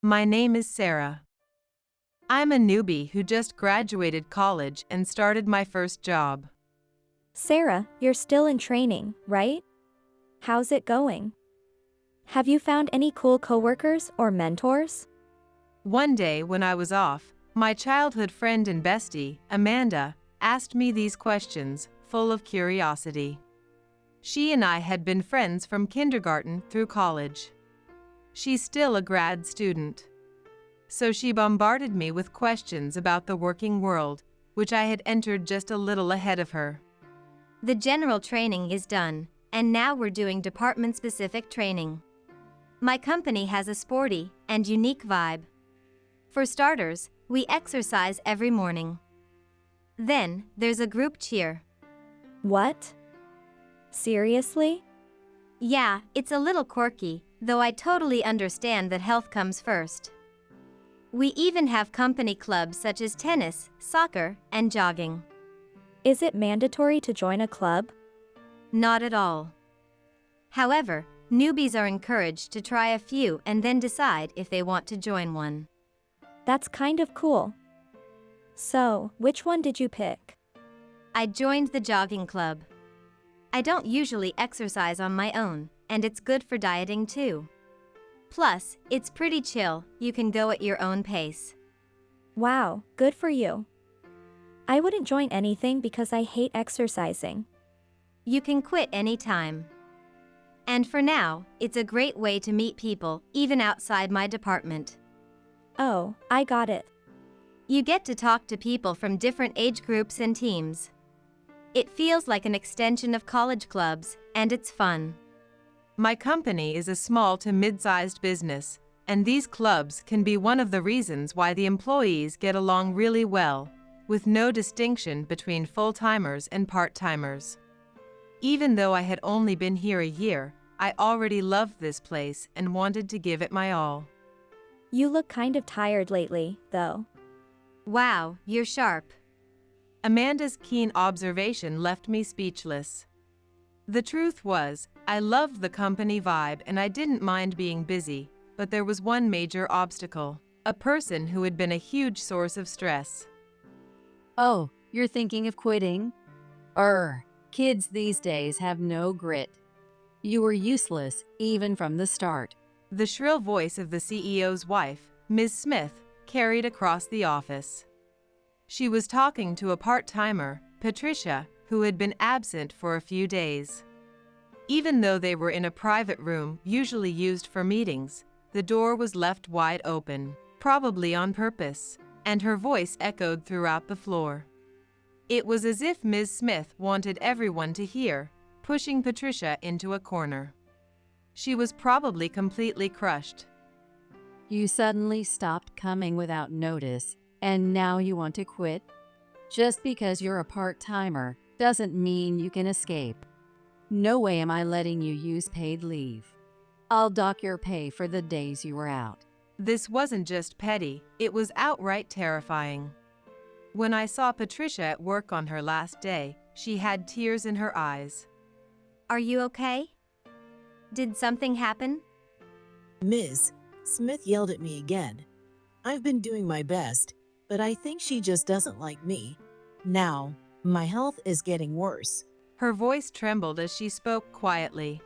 My name is Sarah. I'm a newbie who just graduated college and started my first job. Sarah, you're still in training, right? How's it going? Have you found any cool coworkers or mentors? One day when I was off, my childhood friend and bestie, Amanda, asked me these questions, full of curiosity. She and I had been friends from kindergarten through college. She's still a grad student. So she bombarded me with questions about the working world, which I had entered just a little ahead of her. The general training is done, and now we're doing department-specific training. My company has a sporty and unique vibe. For starters, we exercise every morning. Then, there's a group cheer. What? Seriously? Yeah, it's a little quirky, though I totally understand that health comes first. We even have company clubs such as tennis, soccer, and jogging. Is it mandatory to join a club? Not at all. However, newbies are encouraged to try a few and then decide if they want to join one. That's kind of cool. So, which one did you pick? I joined the jogging club. I don't usually exercise on my own, and it's good for dieting too. Plus, it's pretty chill, you can go at your own pace. Wow, good for you. I wouldn't join anything because I hate exercising. You can quit anytime. And for now, it's a great way to meet people, even outside my department. Oh, I got it. You get to talk to people from different age groups and teams. It feels like an extension of college clubs, and it's fun. My company is a small to mid-sized business, and these clubs can be one of the reasons why the employees get along really well, with no distinction between full-timers and part-timers. Even though I had only been here a year, I already loved this place and wanted to give it my all. You look kind of tired lately, though. Wow, you're sharp. Amanda's keen observation left me speechless. The truth was, I loved the company vibe and I didn't mind being busy, but there was one major obstacle: a person who had been a huge source of stress. Oh, you're thinking of quitting? Kids these days have no grit. You were useless, even from the start. The shrill voice of the CEO's wife, Ms. Smith, carried across the office. She was talking to a part-timer, Patricia, who had been absent for a few days. Even though they were in a private room usually used for meetings, the door was left wide open, probably on purpose, and her voice echoed throughout the floor. It was as if Ms. Smith wanted everyone to hear, pushing Patricia into a corner. She was probably completely crushed. You suddenly stopped coming without notice, and now you want to quit? Just because you're a part-timer doesn't mean you can escape. No way am I letting you use paid leave. I'll dock your pay for the days you were out. This wasn't just petty, it was outright terrifying. When I saw Patricia at work on her last day, she had tears in her eyes. Are you okay? Did something happen? Ms. Smith yelled at me again. I've been doing my best, but I think she just doesn't like me. Now, my health is getting worse. Her voice trembled as she spoke quietly.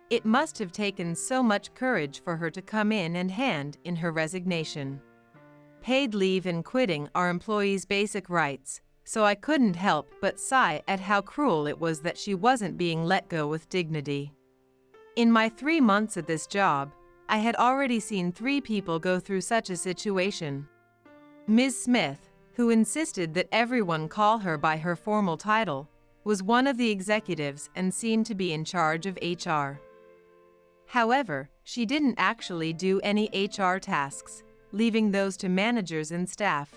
It must have taken so much courage for her to come in and hand in her resignation. Paid leave and quitting are employees' basic rights, so I couldn't help but sigh at how cruel it was that she wasn't being let go with dignity. In my 3 months at this job, I had already seen 3 people go through such a situation. Ms. Smith, who insisted that everyone call her by her formal title, was one of the executives and seemed to be in charge of HR. However, she didn't actually do any HR tasks, leaving those to managers and staff.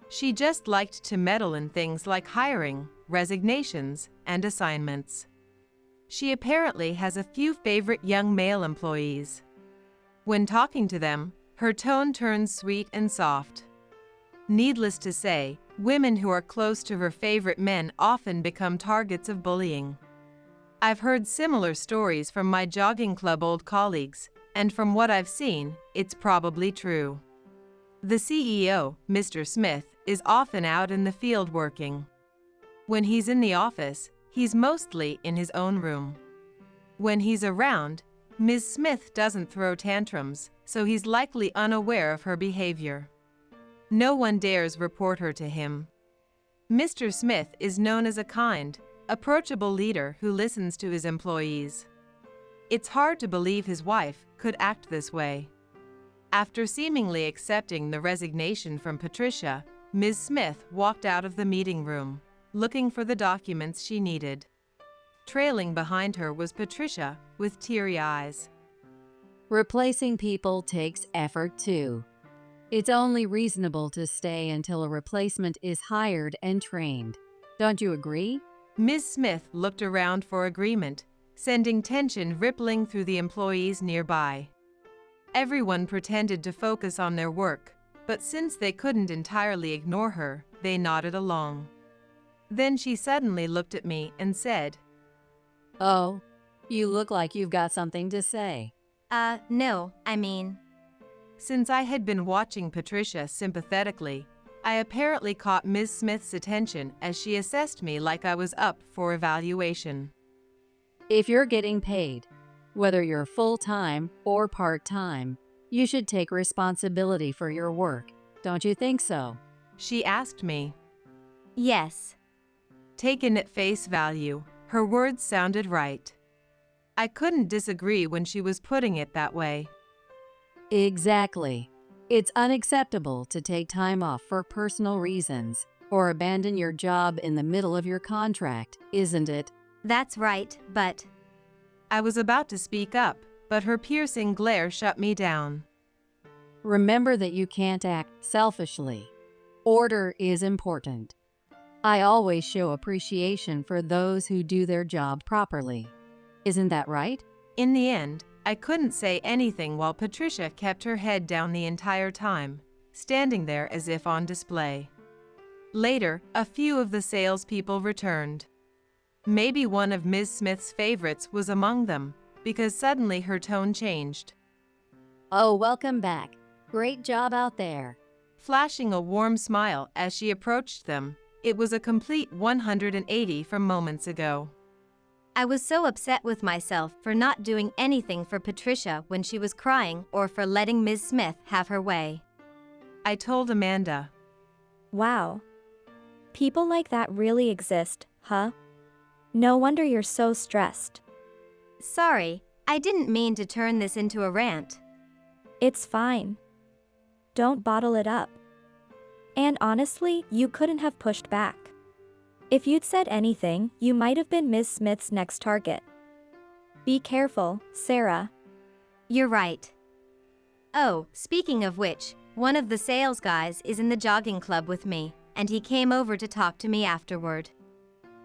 She just liked to meddle in things like hiring, resignations, and assignments. She apparently has a few favorite young male employees. When talking to them, her tone turns sweet and soft. Needless to say, women who are close to her favorite men often become targets of bullying. I've heard similar stories from my jogging club old colleagues, and from what I've seen, it's probably true. The CEO, Mr. Smith, is often out in the field working. When he's in the office, he's mostly in his own room. When he's around, Ms. Smith doesn't throw tantrums, so he's likely unaware of her behavior. No one dares report her to him. Mr. Smith is known as a kind, approachable leader who listens to his employees. It's hard to believe his wife could act this way. After seemingly accepting the resignation from Patricia, Ms. Smith walked out of the meeting room, looking for the documents she needed. Trailing behind her was Patricia with teary eyes. Replacing people takes effort too. It's only reasonable to stay until a replacement is hired and trained. Don't you agree? Ms. Smith looked around for agreement, sending tension rippling through the employees nearby. Everyone pretended to focus on their work, but since they couldn't entirely ignore her, they nodded along. Then she suddenly looked at me and said, "Oh, you look like you've got something to say." No, I mean, Since I had been watching Patricia sympathetically, I apparently caught Ms. Smith's attention as she assessed me like I was up for evaluation. If you're getting paid, whether you're full-time or part-time, you should take responsibility for your work. Don't you think so? She asked me. yes. Taken at face value, her words sounded right. I couldn't disagree when she was putting it that way. Exactly. It's unacceptable to take time off for personal reasons or abandon your job in the middle of your contract, isn't it? That's right, but I was about to speak up, but her piercing glare shut me down. Remember that you can't act selfishly. Order is important. I always show appreciation for those who do their job properly. Isn't that right? In the end, I couldn't say anything while Patricia kept her head down the entire time, standing there as if on display. Later, a few of the salespeople returned. Maybe one of Ms. Smith's favorites was among them, because suddenly her tone changed. Oh, welcome back. Great job out there. Flashing a warm smile as she approached them, it was a complete 180 from moments ago. I was so upset with myself for not doing anything for Patricia when she was crying or for letting Ms. Smith have her way. I told Amanda. Wow. People like that really exist, huh? No wonder you're so stressed. Sorry, I didn't mean to turn this into a rant. It's fine. Don't bottle it up. And honestly, you couldn't have pushed back. If you'd said anything, you might have been Ms. Smith's next target. Be careful, Sarah. You're right. Oh, speaking of which, one of the sales guys is in the jogging club with me, and he came over to talk to me afterward.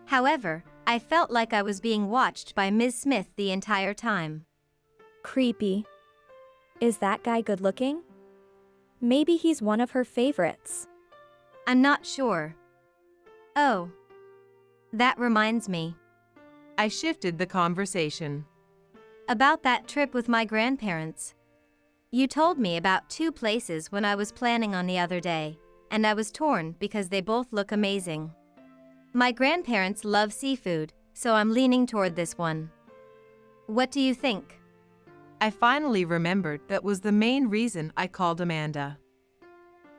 However, I felt like I was being watched by Ms. Smith the entire time. Creepy. Is that guy good looking? Maybe he's one of her favorites. I'm not sure. Oh. That reminds me. I shifted the conversation. About that trip with my grandparents. You told me about 2 places when I was planning on the other day, and I was torn because they both look amazing. My grandparents love seafood, so I'm leaning toward this one. What do you think? I finally remembered that was the main reason I called Amanda.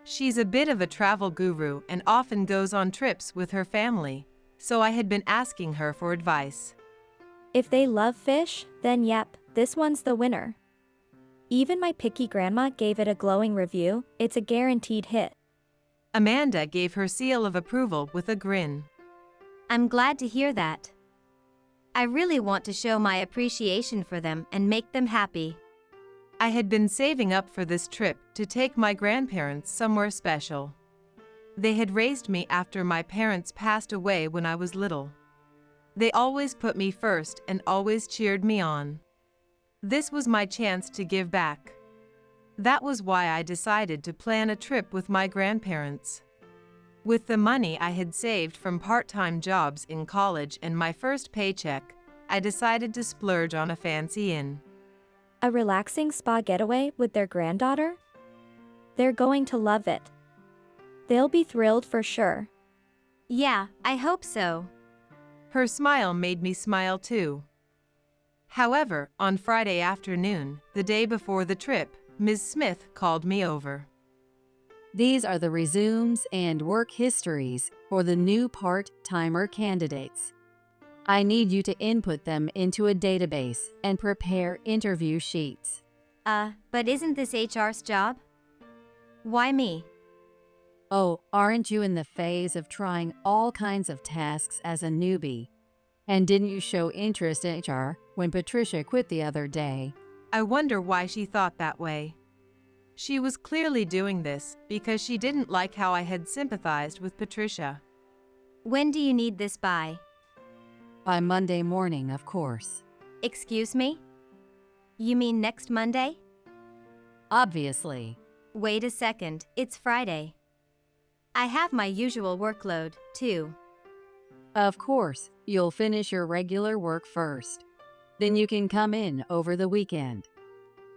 She's a bit of a travel guru and often goes on trips with her family, so I had been asking her for advice. If they love fish, then yep, this one's the winner. Even my picky grandma gave it a glowing review. It's a guaranteed hit. Amanda gave her seal of approval with a grin. I'm glad to hear that. I really want to show my appreciation for them and make them happy. I had been saving up for this trip to take my grandparents somewhere special. They had raised me after my parents passed away when I was little. They always put me first and always cheered me on. This was my chance to give back. That was why I decided to plan a trip with my grandparents. With the money I had saved from part-time jobs in college and my first paycheck, I decided to splurge on a fancy inn. A relaxing spa getaway with their granddaughter? They're going to love it. They'll be thrilled for sure. Yeah, I hope so. Her smile made me smile too. However, on Friday afternoon, the day before the trip, Ms. Smith called me over. These are the resumes and work histories for the new part-timer candidates. I need you to input them into a database and prepare interview sheets. But isn't this HR's job? Why me? Oh, aren't you in the phase of trying all kinds of tasks as a newbie? And didn't you show interest in HR when Patricia quit the other day? I wonder why she thought that way. She was clearly doing this because she didn't like how I had sympathized with Patricia. When do you need this by? By Monday morning, of course. Excuse me? You mean next Monday? Obviously. Wait a second, it's Friday. I have my usual workload, too. Of course, you'll finish your regular work first. Then you can come in over the weekend.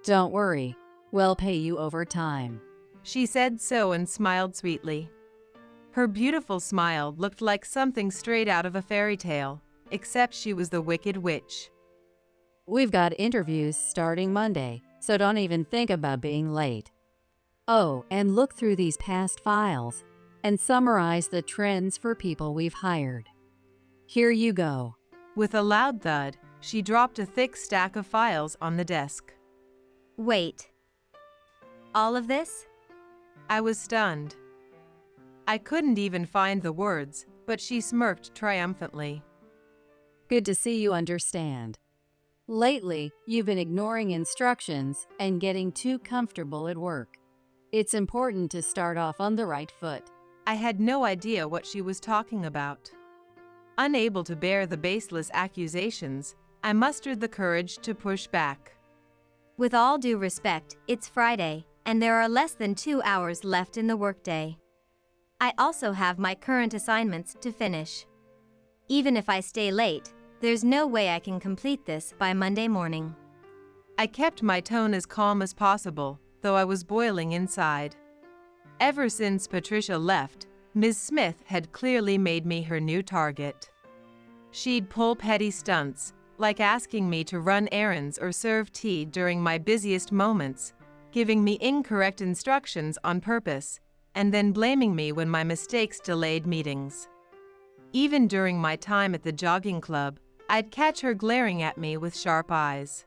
Don't worry, we'll pay you overtime. She said so and smiled sweetly. Her beautiful smile looked like something straight out of a fairy tale, except she was the Wicked Witch. We've got interviews starting Monday, so don't even think about being late. Oh, and look through these past files and summarize the trends for people we've hired. Here you go. With a loud thud, she dropped a thick stack of files on the desk. Wait. All of this? I was stunned. I couldn't even find the words, but she smirked triumphantly. Good to see you understand. Lately, you've been ignoring instructions and getting too comfortable at work. It's important to start off on the right foot. I had no idea what she was talking about. Unable to bear the baseless accusations, I mustered the courage to push back. With all due respect, it's Friday, and there are less than 2 hours left in the workday. I also have my current assignments to finish. Even if I stay late, there's no way I can complete this by Monday morning. I kept my tone as calm as possible, though I was boiling inside. Ever since Patricia left, Ms. Smith had clearly made me her new target. She'd pull petty stunts, like asking me to run errands or serve tea during my busiest moments, giving me incorrect instructions on purpose, and then blaming me when my mistakes delayed meetings. Even during my time at the jogging club, I'd catch her glaring at me with sharp eyes.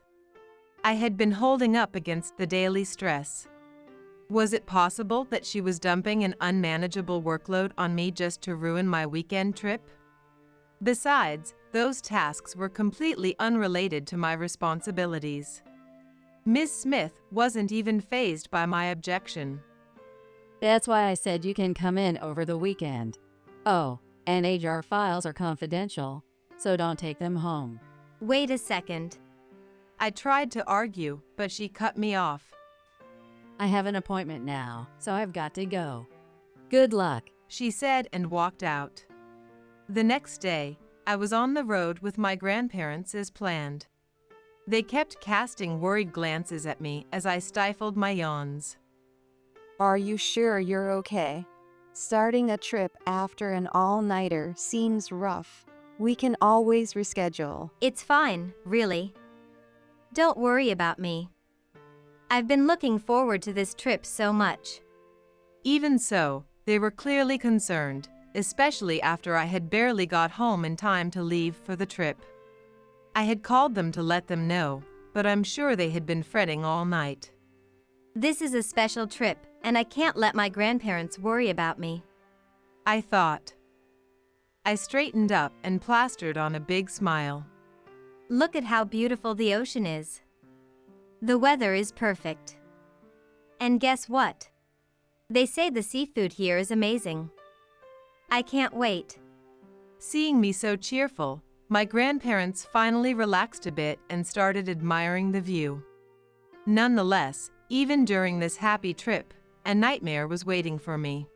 I had been holding up against the daily stress. Was it possible that she was dumping an unmanageable workload on me just to ruin my weekend trip? Besides, those tasks were completely unrelated to my responsibilities. Ms. Smith wasn't even fazed by my objection. That's why I said you can come in over the weekend. Oh, and HR files are confidential, so don't take them home. Wait a second. I tried to argue, but she cut me off. I have an appointment now, so I've got to go. Good luck, she said and walked out. The next day, I was on the road with my grandparents as planned. They kept casting worried glances at me as I stifled my yawns. Are you sure you're okay? Starting a trip after an all-nighter seems rough. We can always reschedule. It's fine, really. Don't worry about me. I've been looking forward to this trip so much. Even so, they were clearly concerned, especially after I had barely got home in time to leave for the trip. I had called them to let them know, but I'm sure they had been fretting all night. This is a special trip, and I can't let my grandparents worry about me. I thought. I straightened up and plastered on a big smile. Look at how beautiful the ocean is. The weather is perfect. And guess what? They say the seafood here is amazing. I can't wait. Seeing me so cheerful, my grandparents finally relaxed a bit and started admiring the view. Nonetheless, even during this happy trip, a nightmare was waiting for me.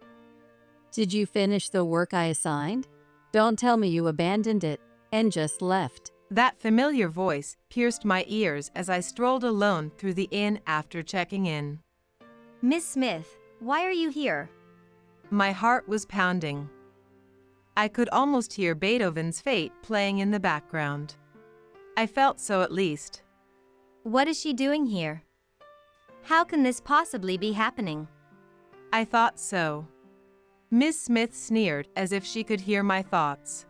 Did you finish the work I assigned? Don't tell me you abandoned it and just left. That familiar voice pierced my ears as I strolled alone through the inn after checking in. Miss Smith, why are you here? My heart was pounding. I could almost hear Beethoven's Fate playing in the background. I felt so, at least. What is she doing here? How can this possibly be happening? I thought so. Miss Smith sneered as if she could hear my thoughts.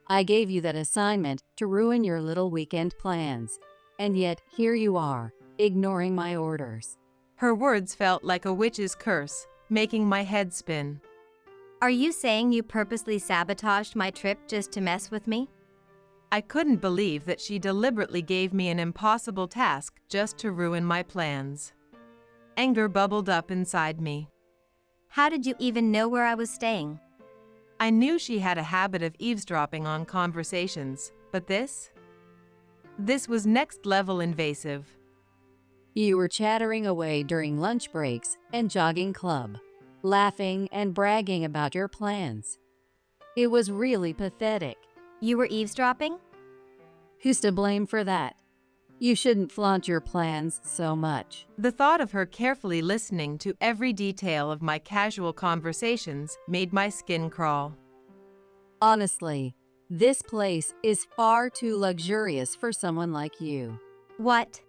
I gave you that assignment to ruin your little weekend plans. And yet, here you are, ignoring my orders. Her words felt like a witch's curse, making my head spin. Are you saying you purposely sabotaged my trip just to mess with me? I couldn't believe that she deliberately gave me an impossible task just to ruin my plans. Anger bubbled up inside me. How did you even know where I was staying? I knew she had a habit of eavesdropping on conversations, but this was next level invasive. You were chattering away during lunch breaks and jogging club, laughing and bragging about your plans. It was really pathetic. You were eavesdropping? Who's to blame for that? You shouldn't flaunt your plans so much. The thought of her carefully listening to every detail of my casual conversations made my skin crawl. Honestly, this place is far too luxurious for someone like you. What?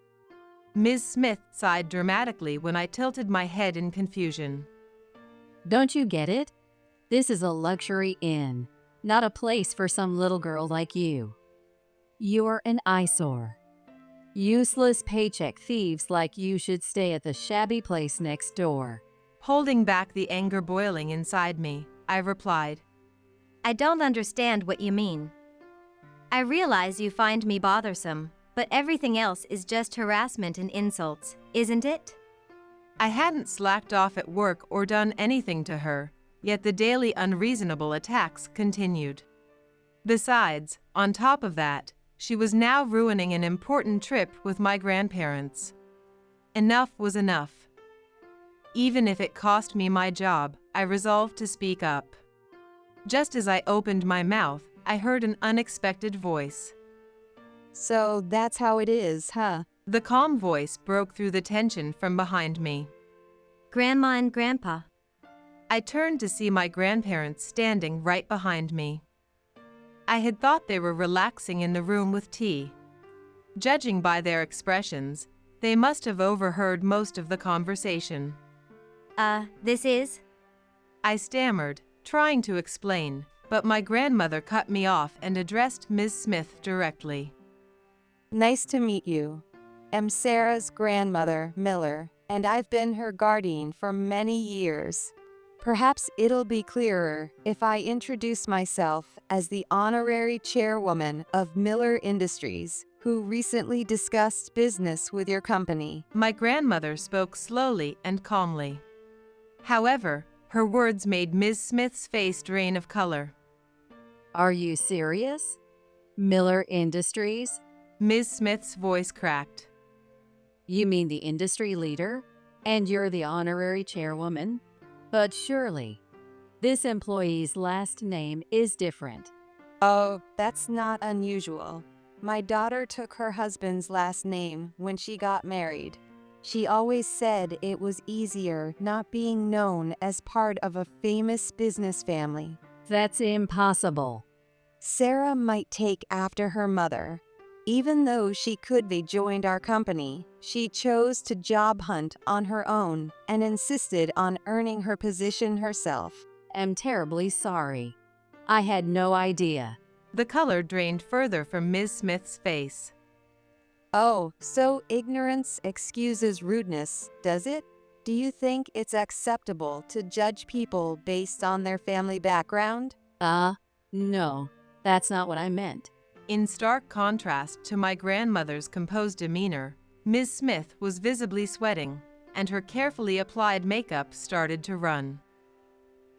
Ms. Smith sighed dramatically when I tilted my head in confusion. Don't you get it? This is a luxury inn, not a place for some little girl like you. You're an eyesore. Useless paycheck thieves like you should stay at the shabby place next door. Holding back the anger boiling inside me, I replied. I don't understand what you mean. I realize you find me bothersome, but everything else is just harassment and insults, isn't it? I hadn't slacked off at work or done anything to her, yet the daily unreasonable attacks continued. Besides, on top of that, she was now ruining an important trip with my grandparents. Enough was enough. Even if it cost me my job, I resolved to speak up. Just as I opened my mouth, I heard an unexpected voice. So that's how it is, huh? The calm voice broke through the tension from behind me. Grandma and Grandpa. I turned to see my grandparents standing right behind me. I had thought they were relaxing in the room with tea. Judging by their expressions, they must have overheard most of the conversation. This is? I stammered, trying to explain, but my grandmother cut me off and addressed Ms. Smith directly. Nice to meet you. I'm Sarah's grandmother, Miller, and I've been her guardian for many years. Perhaps it'll be clearer if I introduce myself as the honorary chairwoman of Miller Industries, who recently discussed business with your company. My grandmother spoke slowly and calmly. However, her words made Ms. Smith's face drain of color. Are you serious? Miller Industries? Ms. Smith's voice cracked. You mean the industry leader? And you're the honorary chairwoman? But surely, this employee's last name is different. Oh, that's not unusual. My daughter took her husband's last name when she got married. She always said it was easier not being known as part of a famous business family. That's impossible. Sarah might take after her mother. Even though she could have joined our company, she chose to job hunt on her own and insisted on earning her position herself. I'm terribly sorry. I had no idea. The color drained further from Ms. Smith's face. Oh, so ignorance excuses rudeness, does it? Do you think it's acceptable to judge people based on their family background? No, that's not what I meant. In stark contrast to my grandmother's composed demeanor, Ms. Smith was visibly sweating, and her carefully applied makeup started to run.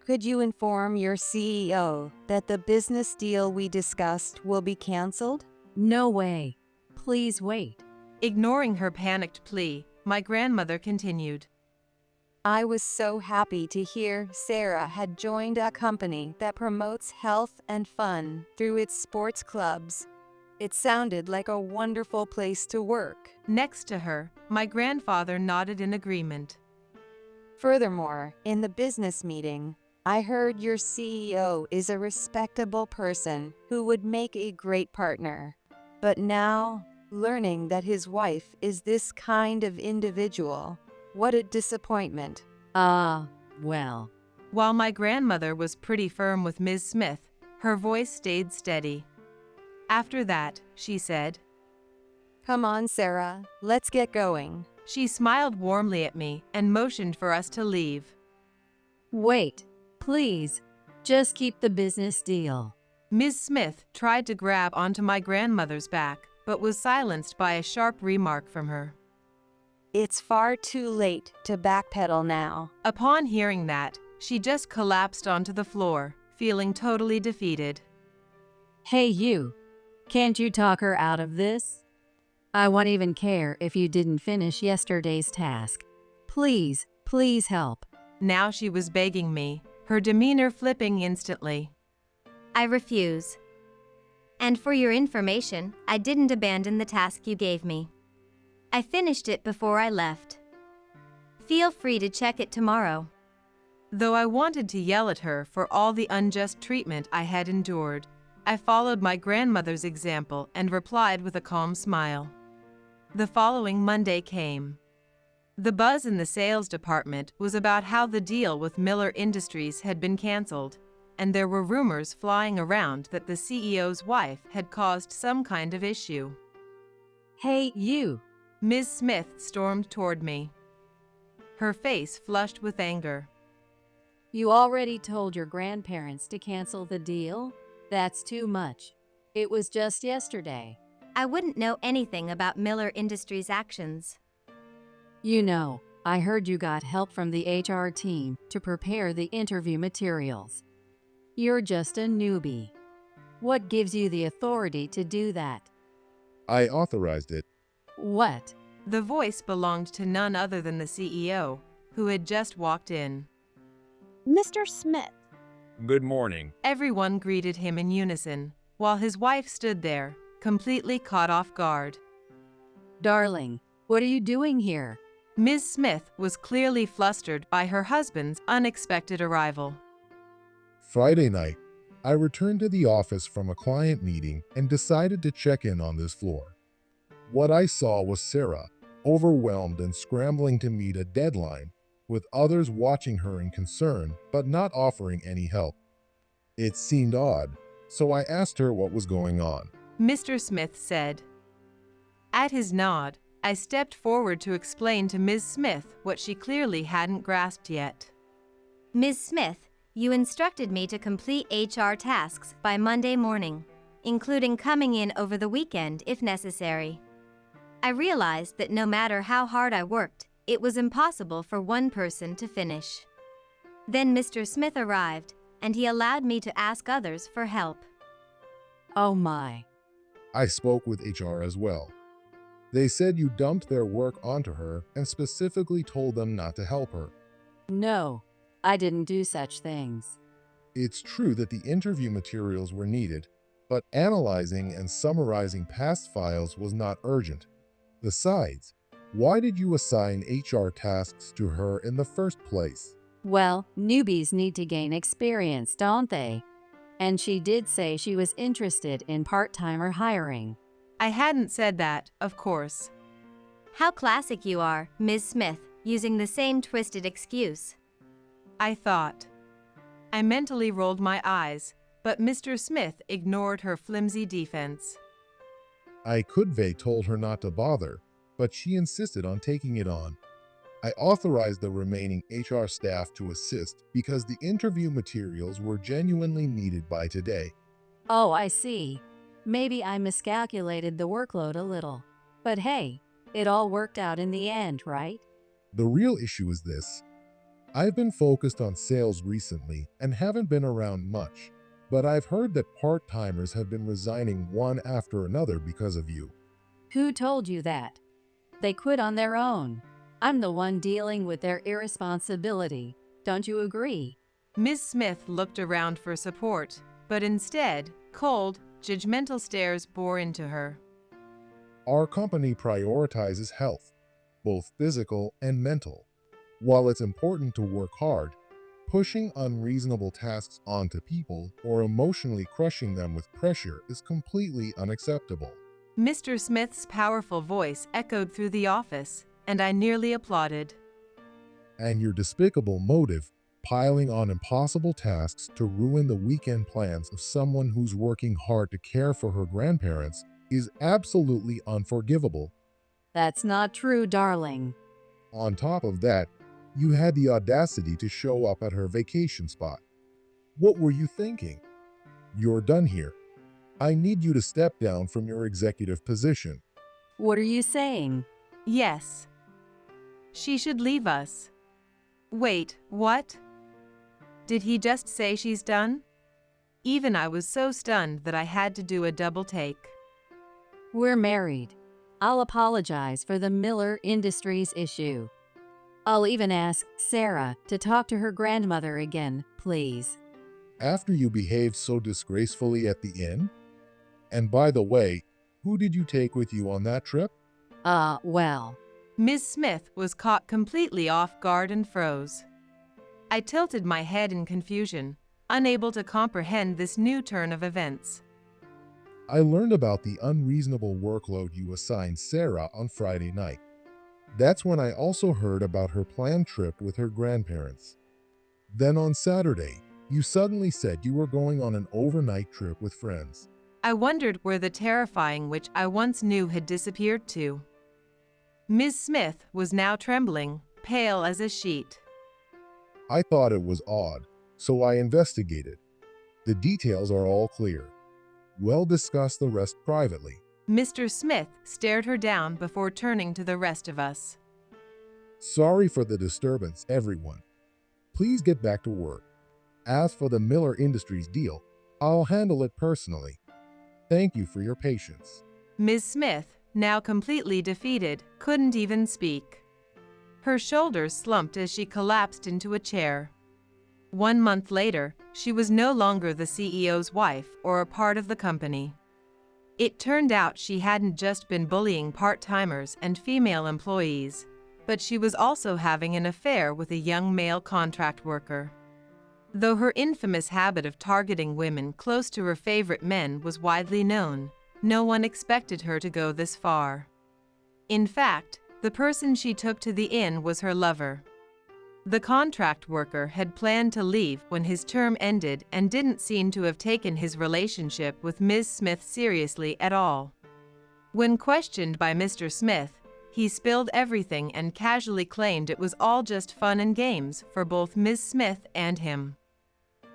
Could you inform your CEO that the business deal we discussed will be canceled? No way. Please wait. Ignoring her panicked plea, my grandmother continued. I was so happy to hear Sarah had joined a company that promotes health and fun through its sports clubs. It sounded like a wonderful place to work. Next to her, my grandfather nodded in agreement. Furthermore, in the business meeting, I heard your CEO is a respectable person who would make a great partner. But now, learning that his wife is this kind of individual, what a disappointment. Well. While my grandmother was pretty firm with Ms. Smith, her voice stayed steady. After that, she said, Come on, Sarah, let's get going. She smiled warmly at me and motioned for us to leave. Wait, please. Just keep the business deal. Ms. Smith tried to grab onto my grandmother's back, but was silenced by a sharp remark from her. It's far too late to backpedal now. Upon hearing that, she just collapsed onto the floor, feeling totally defeated. Hey you, can't you talk her out of this? I won't even care if you didn't finish yesterday's task. Please, please help. Now she was begging me, her demeanor flipping instantly. I refuse. And for your information, I didn't abandon the task you gave me. I finished it before I left. Feel free to check it tomorrow. Though I wanted to yell at her for all the unjust treatment I had endured, I followed my grandmother's example and replied with a calm smile. The following Monday came. The buzz in the sales department was about how the deal with Miller Industries had been canceled, and there were rumors flying around that the CEO's wife had caused some kind of issue. Hey you. Ms. Smith stormed toward me. Her face flushed with anger. You already told your grandparents to cancel the deal? That's too much. It was just yesterday. I wouldn't know anything about Miller Industries' actions. You know, I heard you got help from the HR team to prepare the interview materials. You're just a newbie. What gives you the authority to do that? I authorized it. What? The voice belonged to none other than the CEO, who had just walked in. Mr. Smith. Good morning. Everyone greeted him in unison, while his wife stood there, completely caught off guard. Darling, what are you doing here? Ms. Smith was clearly flustered by her husband's unexpected arrival. Friday night, I returned to the office from a client meeting and decided to check in on this floor. What I saw was Sarah, overwhelmed and scrambling to meet a deadline, with others watching her in concern but not offering any help. It seemed odd, so I asked her what was going on. Mr. Smith said. At his nod, I stepped forward to explain to Ms. Smith what she clearly hadn't grasped yet. Ms. Smith, you instructed me to complete HR tasks by Monday morning, including coming in over the weekend if necessary. I realized that no matter how hard I worked, it was impossible for one person to finish. Then Mr. Smith arrived, and he allowed me to ask others for help. Oh my. I spoke with HR as well. They said you dumped their work onto her and specifically told them not to help her. No, I didn't do such things. It's true that the interview materials were needed, but analyzing and summarizing past files was not urgent. Besides, why did you assign HR tasks to her in the first place? Well, newbies need to gain experience, don't they? And she did say she was interested in part-timer hiring. I hadn't said that, of course. How classic you are, Ms. Smith, using the same twisted excuse. I thought. I mentally rolled my eyes, but Mr. Smith ignored her flimsy defense. They told her not to bother, but she insisted on taking it on. I authorized the remaining HR staff to assist because the interview materials were genuinely needed by today. Oh, I see. Maybe I miscalculated the workload a little. But hey, it all worked out in the end, right? The real issue is this. I've been focused on sales recently and haven't been around much, but I've heard that part-timers have been resigning one after another because of you. Who told you that? They quit on their own. I'm the one dealing with their irresponsibility. Don't you agree? Ms. Smith looked around for support, but instead, cold, judgmental stares bore into her. Our company prioritizes health, both physical and mental. While it's important to work hard, pushing unreasonable tasks onto people or emotionally crushing them with pressure is completely unacceptable. Mr. Smith's powerful voice echoed through the office, and I nearly applauded. And your despicable motive, piling on impossible tasks to ruin the weekend plans of someone who's working hard to care for her grandparents, is absolutely unforgivable. That's not true, darling. On top of that, you had the audacity to show up at her vacation spot. What were you thinking? You're done here. I need you to step down from your executive position. What are you saying? Yes. She should leave us. Wait, what? Did he just say she's done? Even I was so stunned that I had to do a double take. We're married. I'll apologize for the Miller Industries issue. I'll even ask Sarah to talk to her grandmother again, please. After you behaved so disgracefully at the inn? And by the way, who did you take with you on that trip? Well. Ms. Smith was caught completely off guard and froze. I tilted my head in confusion, unable to comprehend this new turn of events. I learned about the unreasonable workload you assigned Sarah on Friday night. That's when I also heard about her planned trip with her grandparents. Then on Saturday, you suddenly said you were going on an overnight trip with friends. I wondered where the terrifying witch I once knew had disappeared to. Ms. Smith was now trembling, pale as a sheet. I thought it was odd, so I investigated. The details are all clear. We'll discuss the rest privately. Mr. Smith stared her down before turning to the rest of us. Sorry for the disturbance, everyone. Please get back to work. As for the Miller Industries deal, I'll handle it personally. Thank you for your patience. Ms. Smith, now completely defeated, couldn't even speak. Her shoulders slumped as she collapsed into a chair. 1 month later, she was no longer the CEO's wife or a part of the company. It turned out she hadn't just been bullying part-timers and female employees, but she was also having an affair with a young male contract worker. Though her infamous habit of targeting women close to her favorite men was widely known, no one expected her to go this far. In fact, the person she took to the inn was her lover. The contract worker had planned to leave when his term ended and didn't seem to have taken his relationship with Ms. Smith seriously at all. When questioned by Mr. Smith, he spilled everything and casually claimed it was all just fun and games for both Ms. Smith and him.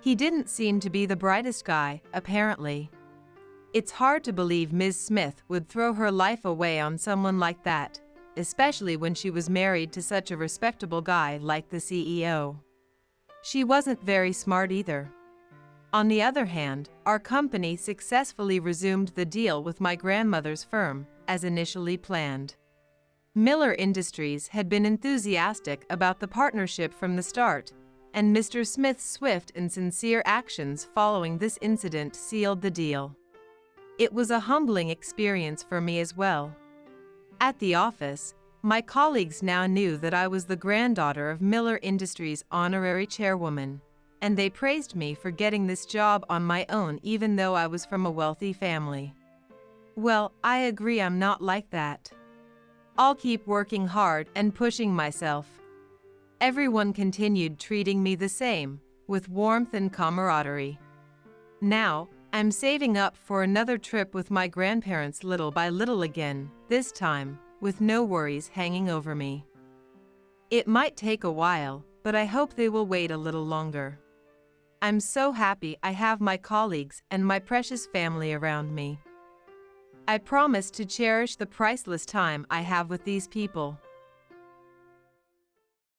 He didn't seem to be the brightest guy, apparently. It's hard to believe Ms. Smith would throw her life away on someone like that, especially when she was married to such a respectable guy like the CEO. She wasn't very smart either. On the other hand, our company successfully resumed the deal with my grandmother's firm, as initially planned. Miller Industries had been enthusiastic about the partnership from the start, and Mr. Smith's swift and sincere actions following this incident sealed the deal. It was a humbling experience for me as well. At the office, my colleagues now knew that I was the granddaughter of Miller Industries' honorary chairwoman, and they praised me for getting this job on my own even though I was from a wealthy family. Well, I agree I'm not like that. I'll keep working hard and pushing myself. Everyone continued treating me the same, with warmth and camaraderie. Now, I'm saving up for another trip with my grandparents little by little again, this time, with no worries hanging over me. It might take a while, but I hope they will wait a little longer. I'm so happy I have my colleagues and my precious family around me. I promise to cherish the priceless time I have with these people.